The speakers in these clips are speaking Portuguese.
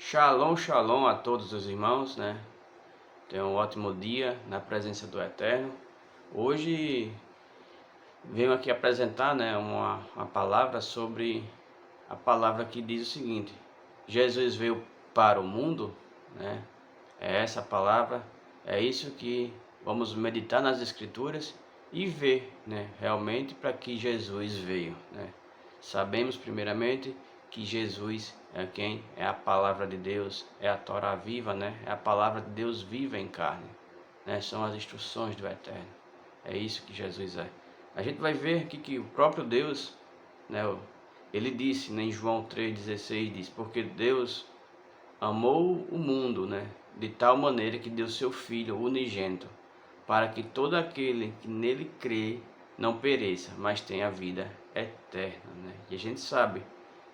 Shalom, shalom a todos os irmãos, né? Tenham um ótimo dia na presença do Eterno. Hoje venho aqui apresentar, né, uma palavra sobre a palavra que diz o seguinte: Jesus veio para o mundo, né? É essa a palavra, é isso que vamos meditar nas Escrituras e ver, né, realmente para que Jesus veio, né? Sabemos primeiramente que Jesus é quem? É a palavra de Deus, é a Torá viva, né? É a palavra de Deus viva em carne, né? São as instruções do Eterno. É isso que Jesus é. A gente vai ver aqui que o próprio Deus, né, ele disse, né, em João 3,16, diz: porque Deus amou o mundo, né, de tal maneira que deu seu Filho unigênito, para que todo aquele que nele crê não pereça, mas tenha vida eterna, né? E a gente sabe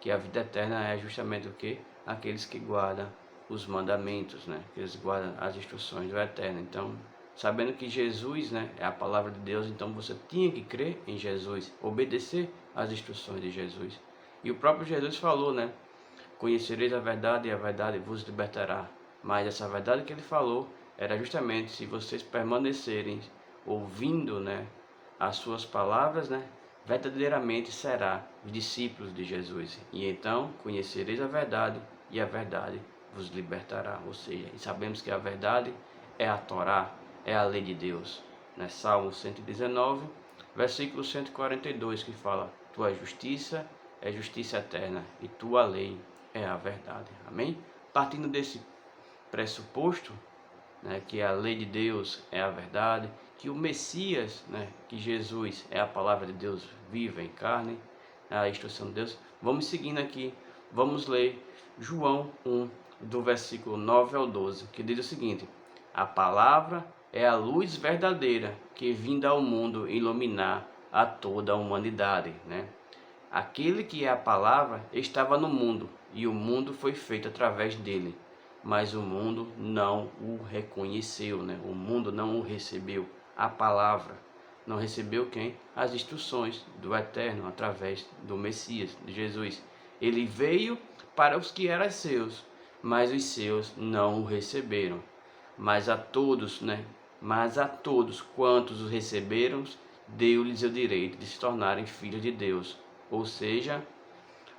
que a vida eterna é justamente o que? Aqueles que guardam os mandamentos, né? Que eles guardam as instruções do Eterno. Então, sabendo que Jesus, né, é a palavra de Deus, então você tinha que crer em Jesus, obedecer às instruções de Jesus. E o próprio Jesus falou, né? Conhecereis a verdade e a verdade vos libertará. Mas essa verdade que ele falou era justamente se vocês permanecerem ouvindo, né, as suas palavras, né, verdadeiramente será discípulos de Jesus. E então conhecereis a verdade e a verdade vos libertará. Ou seja, e sabemos que a verdade é a Torá, é a lei de Deus. Né? Salmo 119, versículo 142, que fala: tua justiça é justiça eterna e tua lei é a verdade. Amém? Partindo desse pressuposto, né, que a lei de Deus é a verdade, que o Messias, né, que Jesus é a palavra de Deus viva em carne, a instrução de Deus, vamos seguindo aqui, vamos ler João 1, do versículo 9 ao 12, que diz o seguinte: a palavra é a luz verdadeira que vinda ao mundo iluminar a toda a humanidade, né? Aquele que é a palavra estava no mundo, e o mundo foi feito através dele, mas o mundo não o reconheceu, né? O mundo não o recebeu. A palavra não recebeu quem? As instruções do Eterno através do Messias, de Jesus. Ele veio para os que eram seus, mas os seus não o receberam. Mas a todos, né? Mas a todos quantos o receberam, deu-lhes o direito de se tornarem filhos de Deus, ou seja,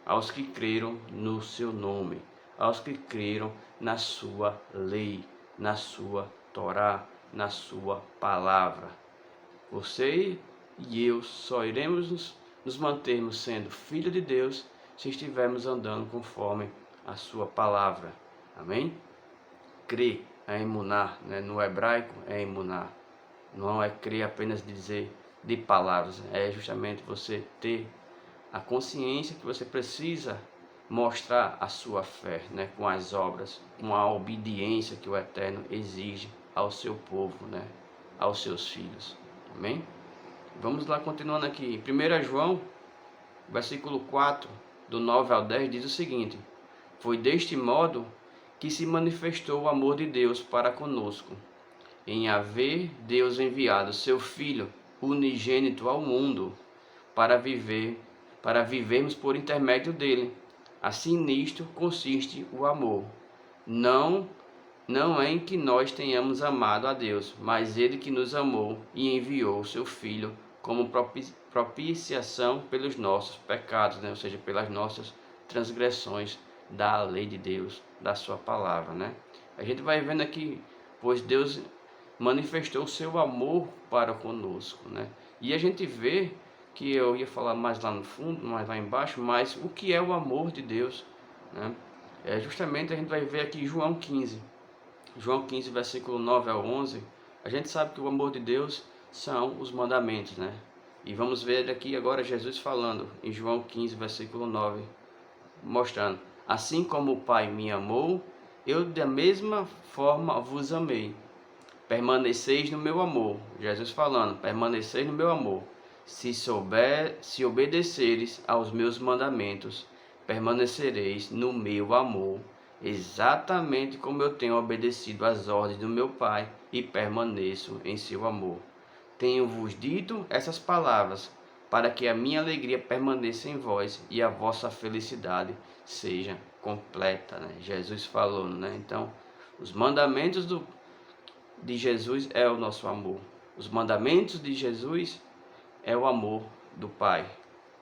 aos que creram no seu nome, aos que creram na sua lei, na sua Torá, na sua palavra. Você e eu só iremos nos mantermos sendo filhos de Deus se estivermos andando conforme a sua palavra. Amém? Crer é emunar, né? No hebraico é emunar. Não é crer apenas de dizer de palavras, é justamente você ter a consciência que você precisa mostrar a sua fé, né, com as obras, com a obediência que o Eterno exige ao seu povo, né, aos seus filhos. Amém? Vamos lá, continuando aqui. 1 João, versículo 4, do 9 ao 10, diz o seguinte: foi deste modo que se manifestou o amor de Deus para conosco, em haver Deus enviado seu Filho unigênito ao mundo para vivermos por intermédio dele. Assim nisto consiste o amor. Não, não é em que nós tenhamos amado a Deus, mas ele que nos amou e enviou o seu Filho como propiciação pelos nossos pecados, né? Ou seja, pelas nossas transgressões da lei de Deus, da sua palavra, né? A gente vai vendo aqui, pois Deus manifestou o seu amor para conosco, né? E a gente vê que eu ia falar mais lá no fundo, mais lá embaixo, mas o que é o amor de Deus, né? É justamente a gente vai ver aqui João 15. João 15, versículo 9 ao 11. A gente sabe que o amor de Deus são os mandamentos, né? E vamos ver aqui agora Jesus falando em João 15, versículo 9, mostrando: assim como o Pai me amou, eu da mesma forma vos amei. Permaneceis no meu amor. Jesus falando: permaneceis no meu amor. Se obedeceres aos meus mandamentos, permanecereis no meu amor, exatamente como eu tenho obedecido às ordens do meu Pai e permaneço em seu amor. Tenho-vos dito essas palavras, para que a minha alegria permaneça em vós e a vossa felicidade seja completa, né? Jesus falou, né? Então, os mandamentos de Jesus é o nosso amor. Os mandamentos de Jesus é o amor do Pai,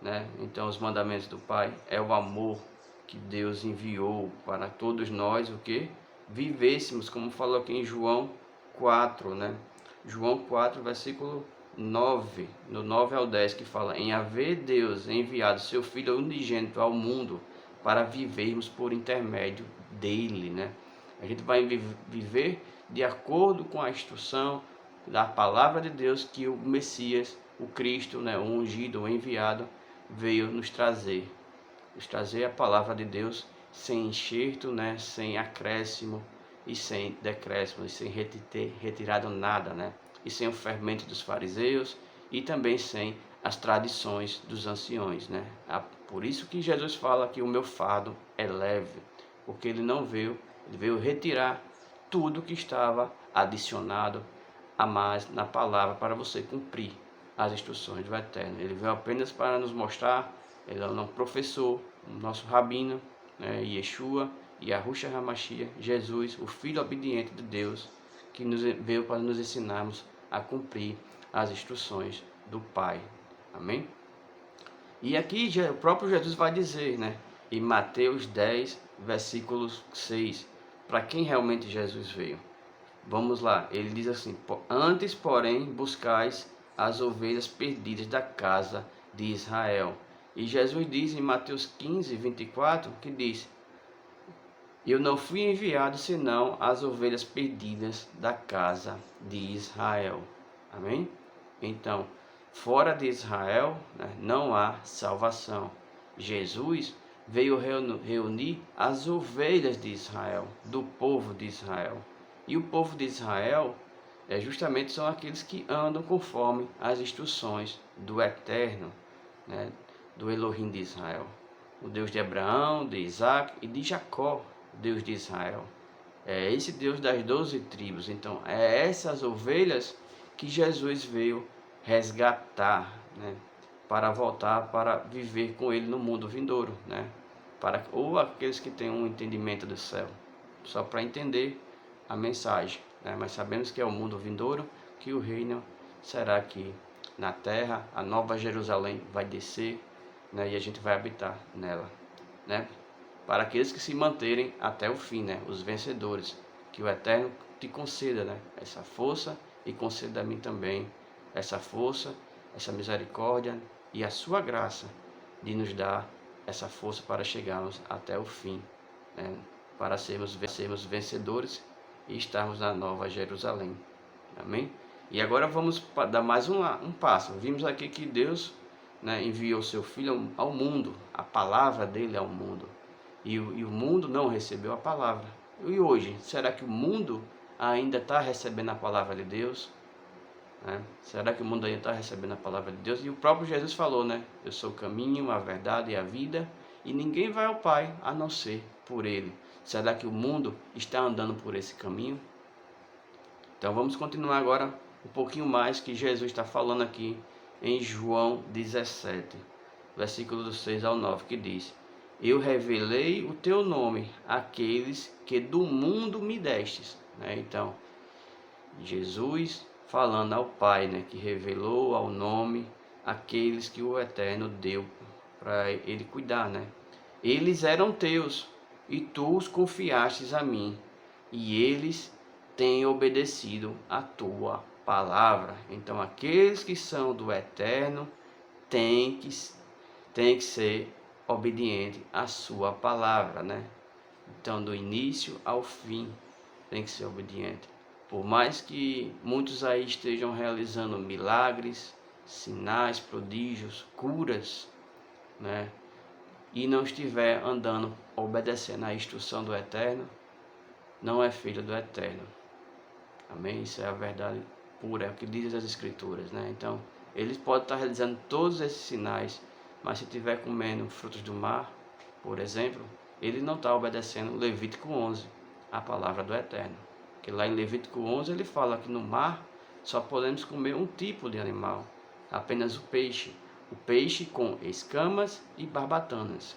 né? Então, os mandamentos do Pai é o amor que Deus enviou para todos nós, o que? Vivêssemos, como falou aqui em João 4, né? João 4, versículo 9, no 9 ao 10, que fala: em haver Deus enviado seu Filho unigênito ao mundo para vivermos por intermédio dele, né? A gente vai viver de acordo com a instrução da palavra de Deus que o Messias, o Cristo, né, o ungido, o enviado, veio nos trazer a palavra de Deus sem enxerto, né, sem acréscimo e sem decréscimo, e sem retirado nada, né, e sem o fermento dos fariseus e também sem as tradições dos anciões, né. Por isso que Jesus fala que o meu fardo é leve, porque ele não veio, ele veio retirar tudo que estava adicionado a mais na palavra para você cumprir as instruções do Eterno. Ele veio apenas para nos mostrar, ele é o nosso professor, o nosso rabino, né, Yeshua, Yahushua HaMashiach, Jesus, o Filho obediente de Deus, que veio para nos ensinarmos a cumprir as instruções do Pai. Amém? E aqui o próprio Jesus vai dizer, né, em Mateus 10, versículo 6, para quem realmente Jesus veio. Vamos lá, ele diz assim: antes, porém, buscais as ovelhas perdidas da casa de Israel. E Jesus diz em Mateus 15, 24, que diz: eu não fui enviado senão as ovelhas perdidas da casa de Israel. Amém? Então, fora de Israel, né, não há salvação. Jesus veio reunir as ovelhas de Israel, do povo de Israel. E o povo de Israel justamente são aqueles que andam conforme as instruções do Eterno, né, do Elohim de Israel. O Deus de Abraão, de Isaac e de Jacó, Deus de Israel. É esse Deus das 12 tribos. Então, é essas ovelhas que Jesus veio resgatar, né, para voltar para viver com ele no mundo vindouro, né? Ou aqueles que têm um entendimento do céu, só para entender a mensagem, né? Mas sabemos que é o mundo vindouro, que o reino será aqui na terra, a nova Jerusalém vai descer, né? E a gente vai habitar nela, né? Para aqueles que se manterem até o fim, né? Os vencedores, que o Eterno te conceda, né, essa força, e conceda a mim também essa força, essa misericórdia e a sua graça de nos dar essa força para chegarmos até o fim, né? Para sermos vencedores e estarmos na nova Jerusalém. Amém? E agora vamos dar mais um passo. Vimos aqui que Deus, né, enviou seu Filho ao mundo, a palavra dele ao mundo. E o mundo não recebeu a palavra. E hoje, será que o mundo ainda está recebendo a palavra de Deus? Né? Será que o mundo ainda está recebendo a palavra de Deus? E o próprio Jesus falou, né? Eu sou o caminho, a verdade e a vida, e ninguém vai ao Pai a não ser por Ele. Será que o mundo está andando por esse caminho? Então vamos continuar agora um pouquinho mais que Jesus está falando aqui em João 17, versículo do 6 ao 9, que diz: eu revelei o teu nome àqueles que do mundo me destes. Né? Então, Jesus falando ao Pai, né, que revelou ao nome aqueles que o Eterno deu para ele cuidar, né? Eles eram teus e tu os confiastes a mim, e eles têm obedecido a tua palavra. Então, aqueles que são do Eterno têm que ser obediente à sua palavra, né? Então, do início ao fim, tem que ser obediente. Por mais que muitos aí estejam realizando milagres, sinais, prodígios, curas, né? E não estiver andando, obedecendo à instrução do Eterno, não é filho do Eterno. Amém? Isso é a verdade pura, é o que diz as Escrituras, né? Então, eles podem estar realizando todos esses sinais, mas se estiver comendo frutos do mar, por exemplo, ele não está obedecendo Levítico 11, a palavra do Eterno. Que lá em Levítico 11 ele fala que no mar só podemos comer um tipo de animal, apenas o peixe com escamas e barbatanas.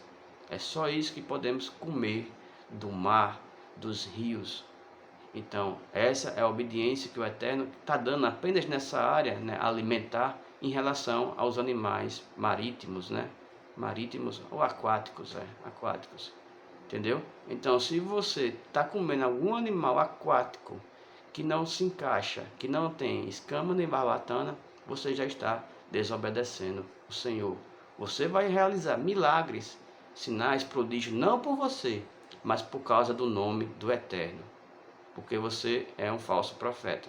É só isso que podemos comer do mar, dos rios. Então, essa é a obediência que o Eterno está dando apenas nessa área, né, alimentar, em relação aos animais marítimos, né? Marítimos ou aquáticos, aquáticos. Entendeu? Então, se você está comendo algum animal aquático que não se encaixa, que não tem escama nem barbatana, você já está desobedecendo o Senhor. Você vai realizar milagres, sinais, prodígios, não por você, mas por causa do nome do Eterno. Porque você é um falso profeta.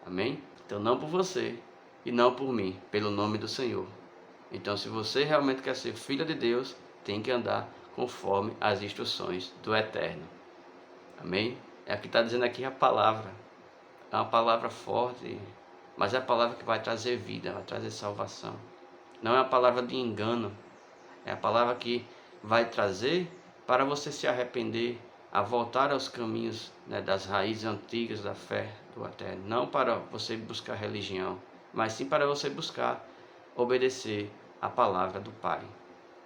Amém? Então, não por você e não por mim, pelo nome do Senhor. Então, se você realmente quer ser filho de Deus, tem que andar conforme as instruções do Eterno. Amém? É o que está dizendo aqui a palavra. É uma palavra forte, mas é a palavra que vai trazer vida, vai trazer salvação. Não é a palavra de engano. É a palavra que vai trazer para você se arrepender, a voltar aos caminhos, né, das raízes antigas da fé do Eterno. Não para você buscar religião, mas sim para você buscar obedecer a palavra do Pai.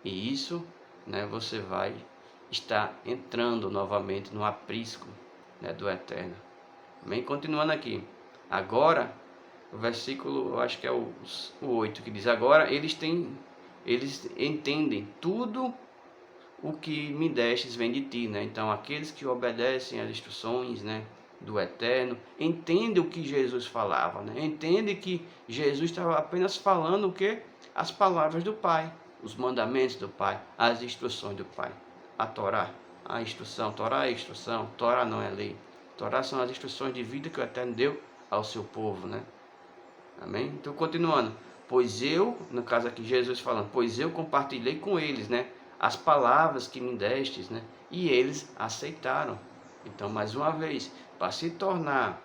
E isso, né, você vai estar entrando novamente no aprisco, né, do Eterno. Amém? Continuando aqui. Agora, o versículo, eu acho que é o 8, que diz: agora eles entendem tudo o que me destes vem de ti, né? Então, aqueles que obedecem às instruções, né, do Eterno, entendem o que Jesus falava, né? Entendem que Jesus estava apenas falando o que? As palavras do Pai, os mandamentos do Pai, as instruções do Pai. A Torá, a instrução, Torá é instrução, Torá não é lei. Torá são as instruções de vida que o Eterno deu ao seu povo, né? Amém? Então, continuando. Pois eu, no caso aqui, Jesus falando, pois eu compartilhei com eles, né, as palavras que me destes, né, e eles aceitaram. Então, mais uma vez, para se tornar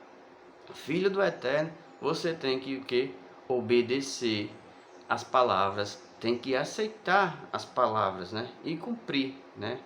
filho do Eterno, você tem que o quê? Obedecer as palavras, tem que aceitar as palavras, né, e cumprir, né?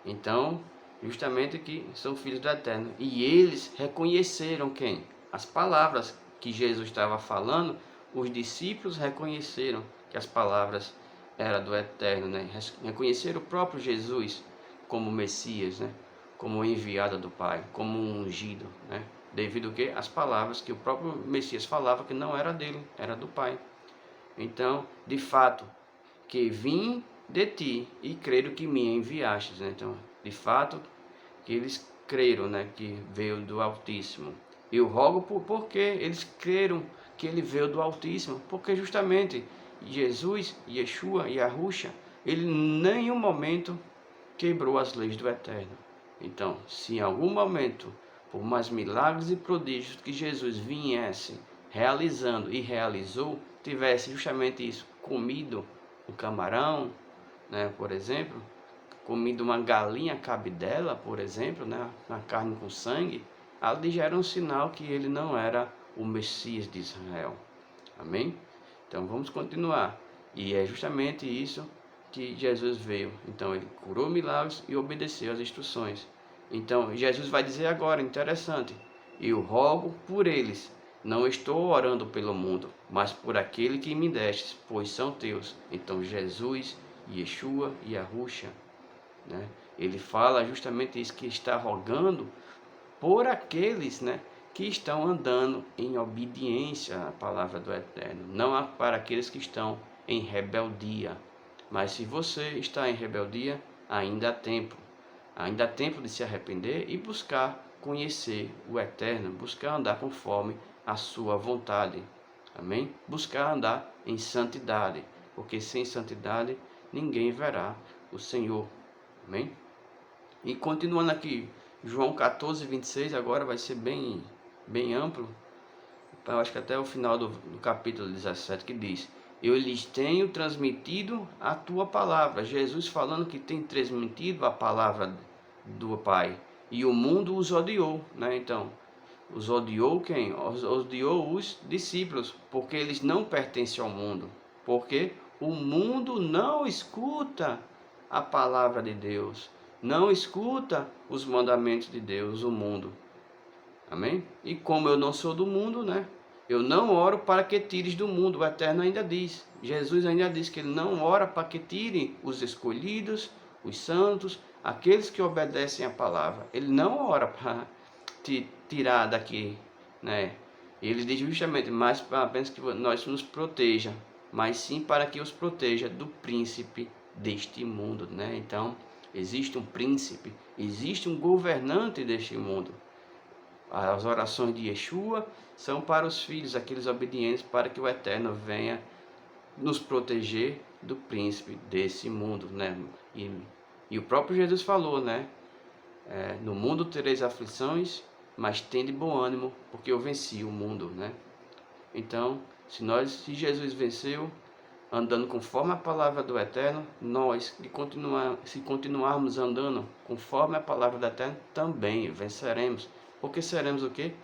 Então, justamente que são filhos do Eterno. E eles reconheceram quem? As palavras que Jesus estava falando, os discípulos reconheceram que as palavras eram do Eterno, né? Reconheceram o próprio Jesus como Messias, né? Como enviado do Pai, como um ungido, né? Devido a que as palavras que o próprio Messias falava que não era dele, era do Pai. Então, de fato, que vim de ti e creram que me enviastes, né? Então, de fato, que eles creram, né, que veio do Altíssimo. Eu rogo porque eles creram que ele veio do Altíssimo, porque justamente Jesus, Yeshua e Yahusha, ele em nenhum momento quebrou as leis do Eterno. Então, se em algum momento, por mais milagres e prodígios que Jesus viesse realizando e realizou, tivesse justamente isso, comido um camarão, né, por exemplo, comido uma galinha cabidela, por exemplo, né, na carne com sangue, ali já era um sinal que ele não era o Messias de Israel. Amém? Então vamos continuar. E é justamente isso que Jesus veio. Então ele curou milagres e obedeceu às instruções. Então Jesus vai dizer agora, interessante, eu rogo por eles. Não estou orando pelo mundo, mas por aquele que me destes, pois são teus. Então Jesus, Yeshua e Yahusha, né? Ele fala justamente isso, que está rogando por aqueles, né, que estão andando em obediência à palavra do Eterno, não para aqueles que estão em rebeldia. Mas se você está em rebeldia, ainda há tempo de se arrepender e buscar conhecer o Eterno, buscar andar conforme a sua vontade. Amém? Buscar andar em santidade, porque sem santidade ninguém verá o Senhor. Amém? E continuando aqui, João 14, 26, agora vai ser bem amplo. Eu acho que até o final do capítulo 17, que diz: eu lhes tenho transmitido a tua palavra. Jesus falando que tem transmitido a palavra do Pai. E o mundo os odiou, né? Então, os odiou quem? Os odiou os discípulos, porque eles não pertencem ao mundo. Porque o mundo não escuta a palavra de Deus, não escuta os mandamentos de Deus, o mundo. Amém? E como eu não sou do mundo, né? Eu não oro para que tires do mundo. O Eterno ainda diz, Jesus ainda diz que ele não ora para que tire os escolhidos, os santos, aqueles que obedecem à palavra. Ele não ora para te tirar daqui, né? Ele diz justamente, mais para apenas que nós nos proteja, mas sim para que os proteja do príncipe deste mundo, né? Então, existe um príncipe, existe um governante deste mundo. As orações de Yeshua são para os filhos, aqueles obedientes, para que o Eterno venha nos proteger do príncipe desse mundo, né? E o próprio Jesus falou, né? No mundo tereis aflições, mas tende bom ânimo, porque eu venci o mundo, né? Então, se Jesus venceu, andando conforme a palavra do Eterno, nós, se continuarmos andando conforme a palavra do Eterno, também venceremos. Porque seremos o quê?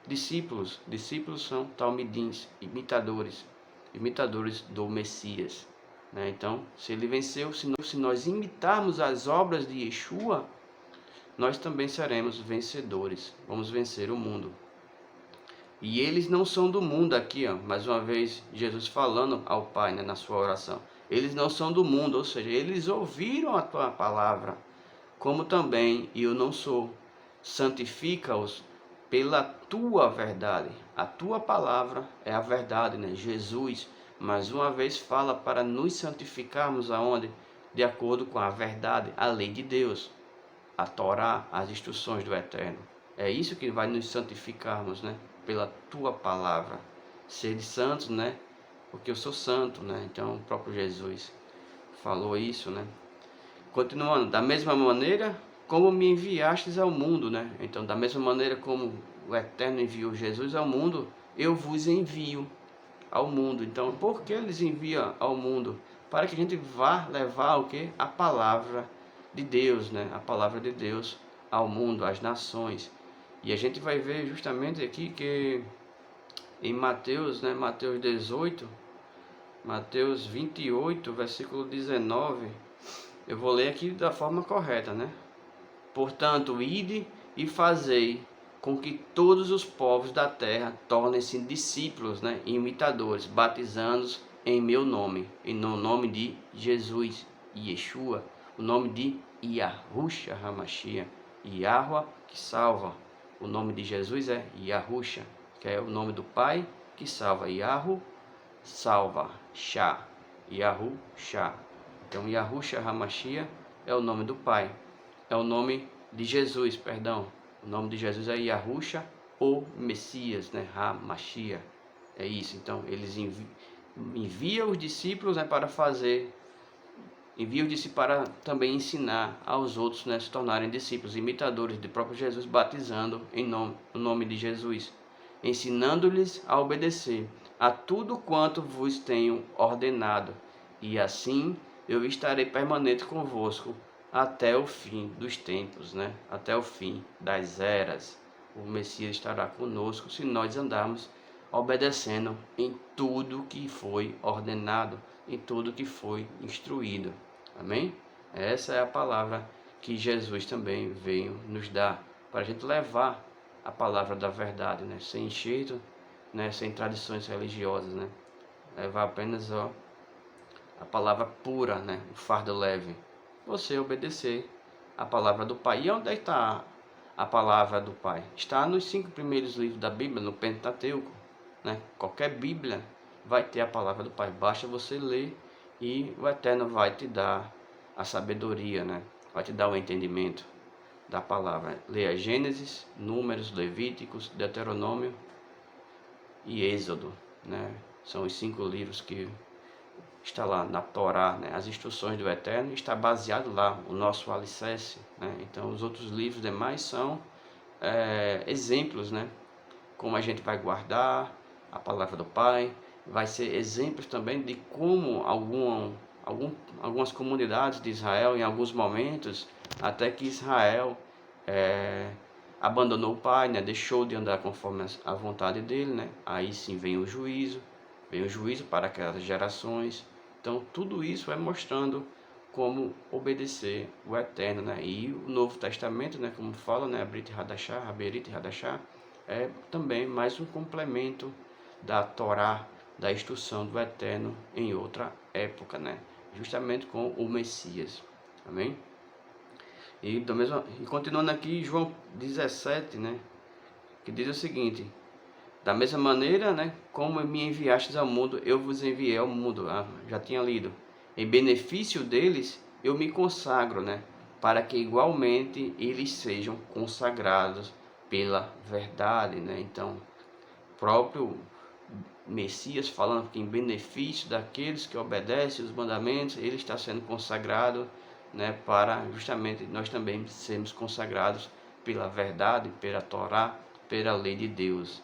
Discípulos. Discípulos são talmidins, imitadores do Messias, né? Então, se ele venceu, se nós imitarmos as obras de Yeshua, nós também seremos vencedores. Vamos vencer o mundo. E eles não são do mundo aqui, ó, mais uma vez Jesus falando ao Pai, né, na sua oração. Eles não são do mundo, ou seja, eles ouviram a tua palavra, como também eu não sou. Santifica-os pela tua verdade. A tua palavra é a verdade, né? Jesus, mais uma vez, fala para nos santificarmos aonde? De acordo com a verdade, a lei de Deus, a Torá, as instruções do Eterno. É isso que vai nos santificarmos, né? Pela tua palavra. Ser santos, né? Porque eu sou santo, né? Então o próprio Jesus falou isso, né? Continuando, da mesma maneira como me enviastes ao mundo, né? Então, da mesma maneira como o Eterno enviou Jesus ao mundo, eu vos envio ao mundo. Então, por que eles enviam ao mundo? Para que a gente vá levar o que? A palavra de Deus, né? A palavra de Deus ao mundo, às nações. E a gente vai ver justamente aqui que em Mateus, né? Mateus 18, Mateus 28, versículo 19, eu vou ler aqui da forma correta, né? Portanto, ide e fazei com que todos os povos da terra tornem-se discípulos, né, imitadores, batizando-os em meu nome, e no nome de Jesus, Yeshua, o nome de Yahusha Hamashia, Yahua que salva. O nome de Jesus é Yahusha, que é o nome do Pai que salva. Yahu salva, Shah, Yahu Shah. Então, Yahusha Hamashia é o nome do Pai. É o nome de Jesus, perdão. O nome de Jesus é Yahusha, o Messias, né? Hamashia. É isso. Então, eles enviam os discípulos, né, para fazer, enviam os discípulos para também ensinar aos outros, né, se tornarem discípulos, imitadores do próprio Jesus, batizando no nome de Jesus, ensinando-lhes a obedecer a tudo quanto vos tenho ordenado, e assim eu estarei permanente convosco até o fim dos tempos, né? Até o fim das eras. O Messias estará conosco se nós andarmos obedecendo em tudo que foi ordenado, em tudo que foi instruído. Amém? Essa é a palavra que Jesus também veio nos dar, para a gente levar a palavra da verdade, né? Sem enxerto, né? Sem tradições religiosas, né? Levar apenas a palavra pura, né? O fardo leve. Você obedecer a palavra do Pai. E onde está a palavra do Pai? Está nos 5 primeiros livros da Bíblia, no Pentateuco, né? Qualquer Bíblia vai ter a palavra do Pai. Basta você ler e o Eterno vai te dar a sabedoria, né? Vai te dar o entendimento da palavra. Leia Gênesis, Números, Levíticos, Deuteronômio e Êxodo, né? São os 5 livros que está lá na Torá, né? As instruções do Eterno, está baseado lá o nosso alicerce, né? Então os outros livros demais são exemplos, né? Como a gente vai guardar a palavra do Pai, vai ser exemplos também de como algumas comunidades de Israel, em alguns momentos, até que Israel abandonou o Pai, né? Deixou de andar conforme a vontade dele, né? Aí sim vem o juízo para aquelas gerações. Então tudo isso é mostrando como obedecer o Eterno, né? E o Novo Testamento, né, como fala, né, Brit Hadashah, Haberit Hadashah, é também mais um complemento da Torá, da instrução do Eterno em outra época, né? Justamente com o Messias. Amém? E continuando aqui, João 17, né, que diz o seguinte: da mesma maneira, né, como me enviastes ao mundo, eu vos enviei ao mundo. Já tinha lido. Em benefício deles, eu me consagro, né, para que igualmente eles sejam consagrados pela verdade, né? Então, próprio Messias falando que em benefício daqueles que obedecem os mandamentos, ele está sendo consagrado, né, para justamente nós também sermos consagrados pela verdade, pela Torá, pela lei de Deus.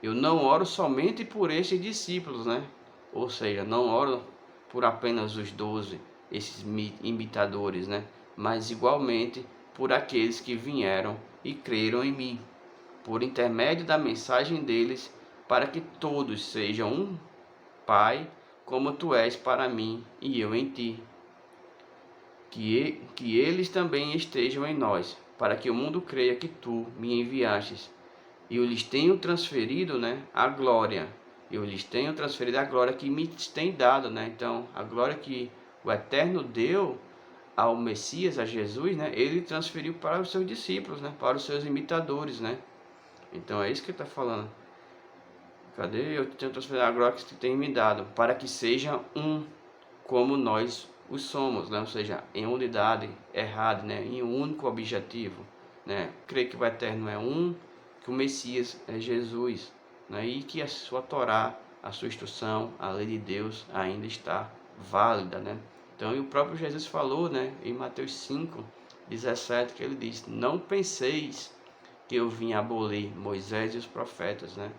Eu não oro somente por esses discípulos, né? Ou seja, não oro por apenas os 12, esses imitadores, né? Mas igualmente por aqueles que vieram e creram em mim, por intermédio da mensagem deles, para que todos sejam um, Pai, como tu és para mim e eu em ti. Que eles também estejam em nós, para que o mundo creia que tu me enviastes. E eu lhes tenho transferido, né, a glória. Eu lhes tenho transferido a glória que me tem dado, né? Então, a glória que o Eterno deu ao Messias, a Jesus, né? Ele transferiu para os seus discípulos, né? Para os seus imitadores, né? Então, é isso que ele está falando. Cadê? Eu tenho transferido a glória que tem me dado, para que seja um, como nós os somos, né? Ou seja, em unidade errada, né? Em um único objetivo, né? Creio que o Eterno é um, que o Messias é Jesus, né? E que a sua Torá, a sua instrução, a lei de Deus ainda está válida, né? Então, e o próprio Jesus falou, né, em Mateus 5:17, que ele diz: não penseis que eu vim abolir Moisés e os profetas, né?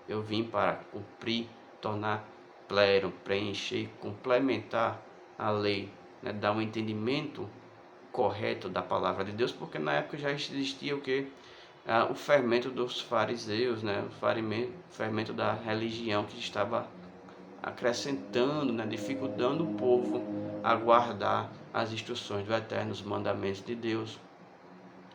Eu vim para cumprir, tornar pleno, preencher, complementar a lei, né? Dar um entendimento correto da palavra de Deus, porque na época já existia o que? O fermento dos fariseus, né? O fermento da religião que estava acrescentando, né? Dificultando o povo a guardar as instruções do Eterno, os mandamentos de Deus.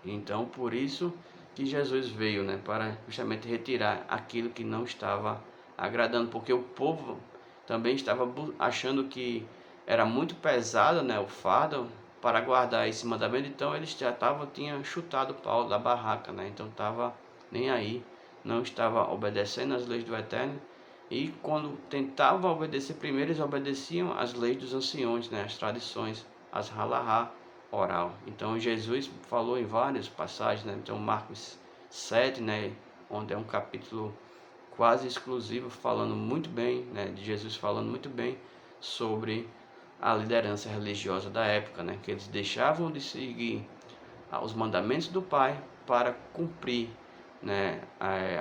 Então, por isso que Jesus veio, né, para justamente retirar aquilo que não estava agradando, porque o povo também estava achando que era muito pesado, né, o fardo para guardar esse mandamento. Então eles já tinham chutado o pau da barraca, né? Então estava nem aí, não estava obedecendo às leis do Eterno. E quando tentavam obedecer primeiro, eles obedeciam às leis dos anciões, né, as tradições, as halahá oral. Então Jesus falou em várias passagens, né? Então Marcos 7, né, onde é um capítulo quase exclusivo, falando muito bem, né, de Jesus falando muito bem sobre a liderança religiosa da época, né, que eles deixavam de seguir os mandamentos do Pai para cumprir, né,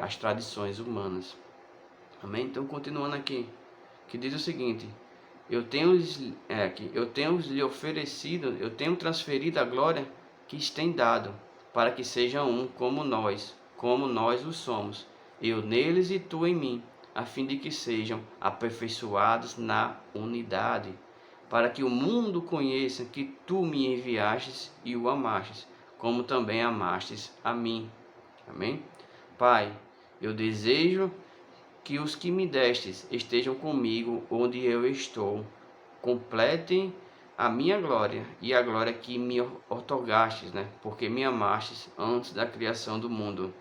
as tradições humanas. Amém? Então, continuando aqui, que diz o seguinte: eu tenho lhe oferecido, eu tenho transferido a glória que tem dado, para que sejam um como nós o somos, eu neles e tu em mim, a fim de que sejam aperfeiçoados na unidade, para que o mundo conheça que tu me enviastes e o amastes, como também amastes a mim. Amém? Pai, eu desejo que os que me destes estejam comigo onde eu estou, completem a minha glória e a glória que me outorgastes, né? Porque me amastes antes da criação do mundo.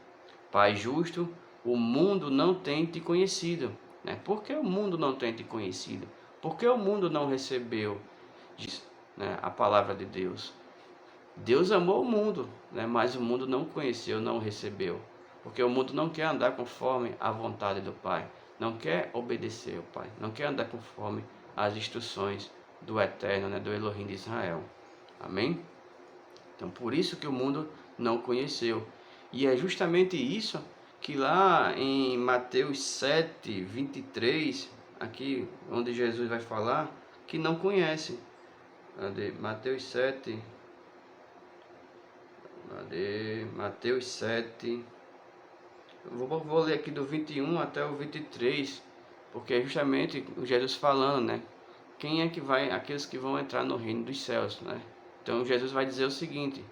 Pai justo, o mundo não tem te conhecido, né? Por que o mundo não tem te conhecido? Porque o mundo não recebeu, né, a palavra de Deus. Deus amou o mundo, né? Mas o mundo não conheceu, não recebeu. Porque o mundo não quer andar conforme a vontade do Pai. Não quer obedecer ao Pai. Não quer andar conforme as instruções do Eterno, né? Do Elohim de Israel. Amém? Então, por isso que o mundo não conheceu. E é justamente isso que lá em Mateus 7:23, aqui onde Jesus vai falar, que não conhece. Mateus 7... Mateus 7. Vou ler aqui do 21 até o 23, porque é justamente o Jesus falando, né? Quem é que vai, aqueles que vão entrar no reino dos céus, né? Então Jesus vai dizer o seguinte: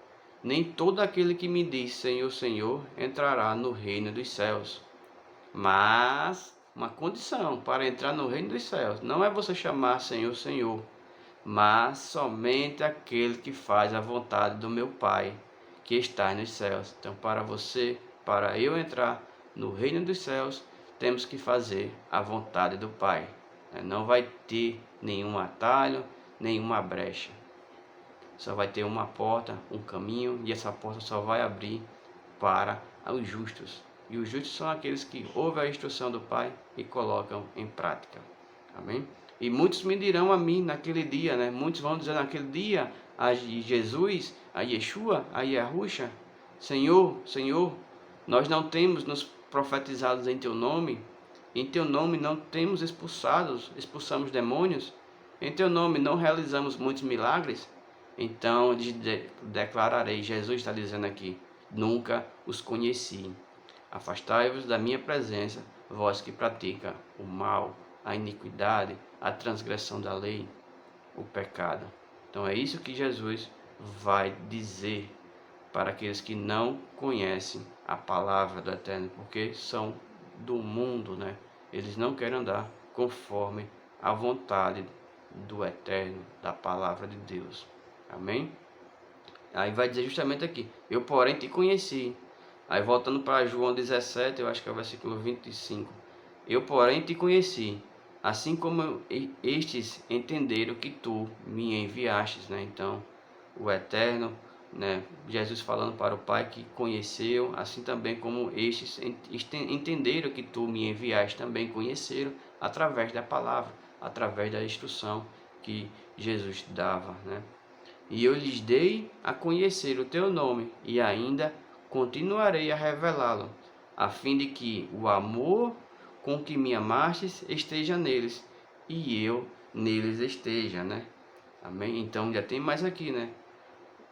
nem todo aquele que me diz Senhor, Senhor, entrará no reino dos céus. Mas uma condição para entrar no reino dos céus não é você chamar Senhor, Senhor, mas somente aquele que faz a vontade do meu Pai, que está nos céus. Então, para eu entrar no reino dos céus, temos que fazer a vontade do Pai. Não vai ter nenhum atalho, nenhuma brecha. Só vai ter uma porta, um caminho, e essa porta só vai abrir para os justos. E os justos são aqueles que ouvem a instrução do Pai e colocam em prática. Amém? E muitos me dirão a mim naquele dia, né? Muitos vão dizer naquele dia a Jesus, a Yeshua, a Yahushua: Senhor, Senhor, nós não temos nos profetizados em teu nome? Em teu nome não temos expulsamos demônios? Em teu nome não realizamos muitos milagres? Então declararei, Jesus está dizendo aqui: nunca os conheci. Afastai-vos da minha presença, vós que pratica o mal, a iniquidade, a transgressão da lei, o pecado. Então é isso que Jesus vai dizer para aqueles que não conhecem a palavra do Eterno, porque são do mundo, né? Eles não querem andar conforme a vontade do Eterno, da palavra de Deus. Amém? Aí vai dizer justamente aqui: eu porém te conheci. Aí voltando para João 17, eu acho que é o versículo 25. Eu porém te conheci, assim como estes entenderam que tu me enviastes, né? Então, o Eterno, né? Jesus falando para o Pai que conheceu, assim também como estes entenderam que tu me enviaste, também conheceram através da palavra, através da instrução que Jesus dava, né? E eu lhes dei a conhecer o teu nome, e ainda continuarei a revelá-lo, a fim de que o amor com que me amastes esteja neles, e eu neles esteja, né? Amém? Então já tem mais aqui, né?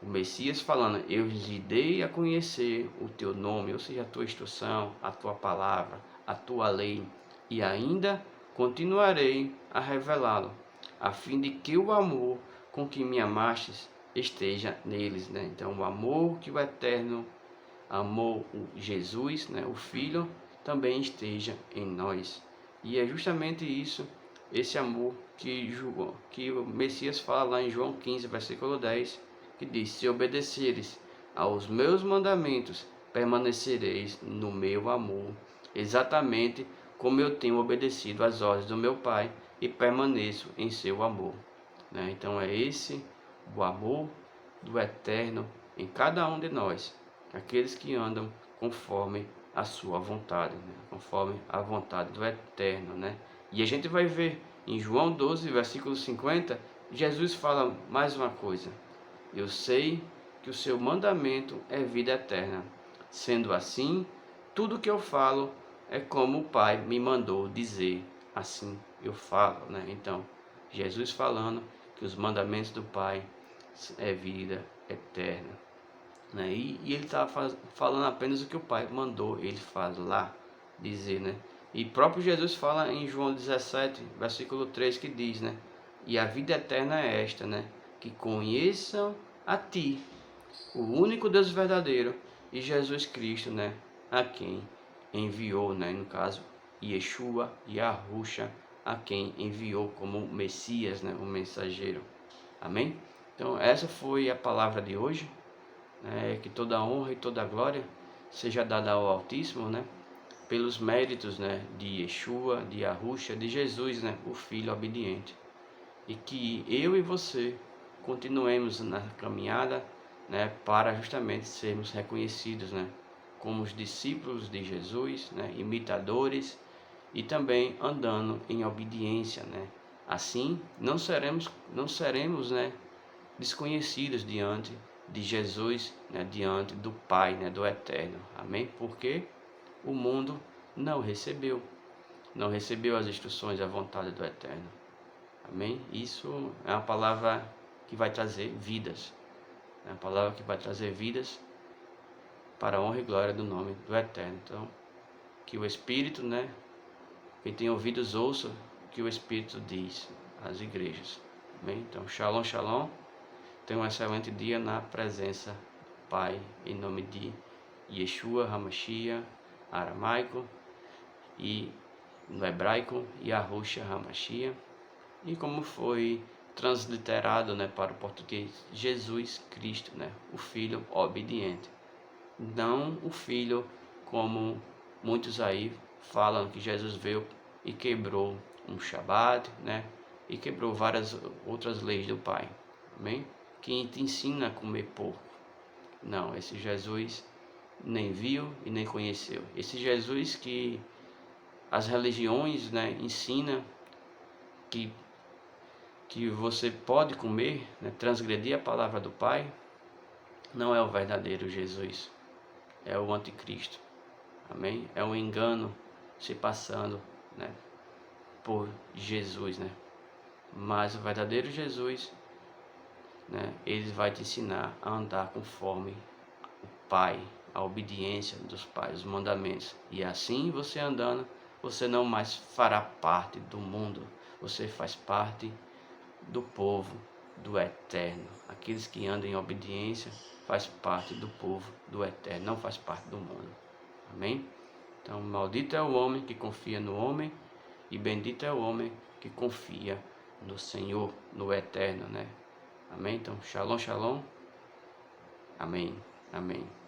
O Messias falando: eu lhe dei a conhecer o teu nome, ou seja, a tua instrução, a tua palavra, a tua lei, e ainda continuarei a revelá-lo, a fim de que o amor com que me amastes esteja neles, né? Então, o amor que o Eterno amou Jesus, né, o Filho, também esteja em nós. E é justamente isso, esse amor que o Messias fala lá em João 15, versículo 10, que diz: se obedeceres aos meus mandamentos, permanecereis no meu amor, exatamente como eu tenho obedecido às ordens do meu Pai e permaneço em seu amor. Né? Então é esse o amor do Eterno em cada um de nós, aqueles que andam conforme a sua vontade, né? Conforme a vontade do Eterno, né? E a gente vai ver em João 12, versículo 50, Jesus fala mais uma coisa: eu sei que o seu mandamento é vida eterna. Sendo assim, tudo que eu falo é como o Pai me mandou dizer, assim eu falo, né? Então, Jesus falando que os mandamentos do Pai é vida eterna, né? E ele está falando apenas o que o Pai mandou ele falar, dizer, né? E próprio Jesus fala em João 17, versículo 3, que diz, né? E a vida eterna é esta, né? Que conheçam a ti, o único Deus verdadeiro, e Jesus Cristo, né? A quem enviou, né? No caso, Yeshua, Yahushua, a quem enviou como Messias, né? O mensageiro. Amém? Então, essa foi a palavra de hoje, né? Que toda a honra e toda a glória seja dada ao Altíssimo, né? Pelos méritos, né? De Yeshua, de Yahushua, de Jesus, né? O Filho obediente. E que eu e você continuemos na caminhada, né? Para justamente sermos reconhecidos, né? Como os discípulos de Jesus, né? Imitadores, e também andando em obediência, né? Assim, não seremos, né, desconhecidos diante de Jesus, né, diante do Pai, né, do Eterno. Amém? Porque o mundo não recebeu as instruções e a vontade do Eterno. Amém? Isso é uma palavra que vai trazer vidas. É uma palavra que vai trazer vidas para a honra e glória do nome do Eterno. Então, que o Espírito, né, quem tem ouvidos ouça o que o Espírito diz às igrejas. Amém? Então, shalom, shalom. Tenha um excelente dia na presença do Pai, em nome de Yeshua, Hamashia, aramaico, e no hebraico, Yahushua Hamashia, e como foi transliterado, né, para o português, Jesus Cristo, né, o Filho obediente. Não o Filho como muitos aí falam que Jesus veio e quebrou um Shabat, né, e quebrou várias outras leis do Pai, amém? Que te ensina a comer porco. Não, esse Jesus nem viu e nem conheceu. Esse Jesus que as religiões, né, ensina que você pode comer, né, transgredir a palavra do Pai, não é o verdadeiro Jesus, é o anticristo, amém? É um engano se passando, né, por Jesus, né? Mas o verdadeiro Jesus, né, ele vai te ensinar a andar conforme o Pai, a obediência dos pais, os mandamentos. E assim você andando, você não mais fará parte do mundo, você faz parte do povo do Eterno. Aqueles que andam em obediência faz parte do povo do Eterno, não faz parte do mundo. Amém? Então, maldito é o homem que confia no homem e bendito é o homem que confia no Senhor, no Eterno, né? Amém? Então, shalom, shalom. Amém. Amém.